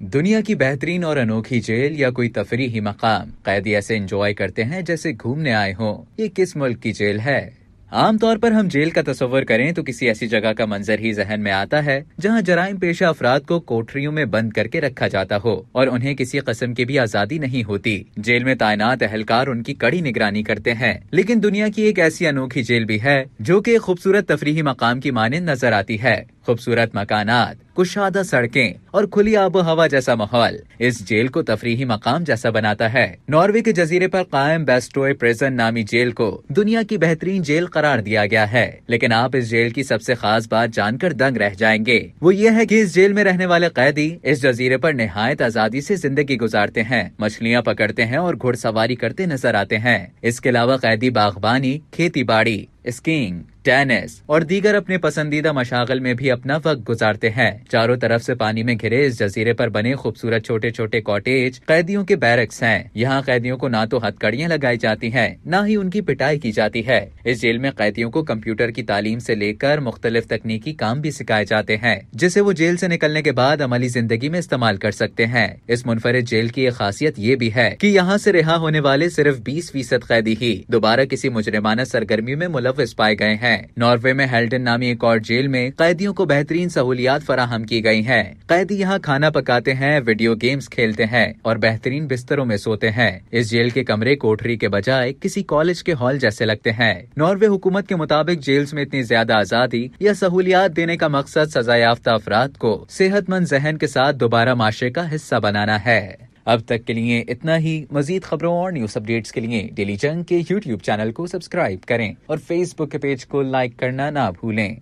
दुनिया की बेहतरीन और अनोखी जेल या कोई तफरीही मकाम कैदी ऐसे एंजॉय करते हैं जैसे घूमने आए हों। ये किस मुल्क की जेल है? आमतौर पर हम जेल का तस्वर करें तो किसी ऐसी जगह का मंजर ही जहन में आता है जहां जराइम पेशा अफराद को कोठरियों में बंद करके रखा जाता हो और उन्हें किसी किस्म की भी आजादी नहीं होती। जेल में तैनात एहलकार उनकी कड़ी निगरानी करते हैं। लेकिन दुनिया की एक ऐसी अनोखी जेल भी है जो कि खूबसूरत तफरीही मकाम की मानंद नजर आती है। खूबसूरत मकानात, कुशादा सड़कें और खुली आबो हवा जैसा माहौल इस जेल को तफरीही मकाम जैसा बनाता है। नॉर्वे के जजीरे पर कायम बेस्टोय प्रिजन नामी जेल को दुनिया की बेहतरीन जेल करार दिया गया है। लेकिन आप इस जेल की सबसे खास बात जानकर दंग रह जाएंगे। वो ये है कि इस जेल में रहने वाले कैदी इस जजीरे पर निहायत आजादी से जिंदगी गुजारते हैं, मछलियाँ पकड़ते हैं और घुड़सवारी करते नजर आते हैं। इसके अलावा कैदी बागबानी, खेती बाड़ी, स्कीइंग, टेनिस और दीगर अपने पसंदीदा मशागल में भी अपना वक्त गुजारते हैं। चारों तरफ से पानी में घिरे इस जजीरे पर बने खूबसूरत छोटे छोटे कॉटेज कैदियों के बैरक्स हैं। यहाँ कैदियों को ना तो हथकड़ियाँ लगाई जाती हैं, ना ही उनकी पिटाई की जाती है। इस जेल में कैदियों को कंप्यूटर की तालीम से लेकर मुख्तलिफ तकनीकी काम भी सिखाए जाते हैं, जिसे वो जेल से निकलने के बाद अमली जिंदगी में इस्तेमाल कर सकते हैं। इस मुनफरिद जेल की एक खासियत ये भी है कि यहाँ से रिहा होने वाले सिर्फ 20% कैदी ही दोबारा किसी मुजरिमाना सरगर्मी में मुलव्वस पाए गए हैं। नॉर्वे में हेल्टन नामी एक और जेल में कैदियों को बेहतरीन सहूलियात फराहम की गई हैं। कैदी यहाँ खाना पकाते हैं, वीडियो गेम्स खेलते हैं और बेहतरीन बिस्तरों में सोते हैं। इस जेल के कमरे कोठरी के बजाय किसी कॉलेज के हॉल जैसे लगते हैं। नॉर्वे हुकूमत के मुताबिक जेल्स में इतनी ज्यादा आजादी या सहूलियात देने का मकसद सजा याफ्ता अफराद को सेहतमंद जहन के साथ दोबारा माशरे का हिस्सा बनाना है। अब तक के लिए इतना ही। मजीद खबरों और न्यूज अपडेट्स के लिए डेली जंग के YouTube चैनल को सब्सक्राइब करें और Facebook के पेज को लाइक करना ना भूलें।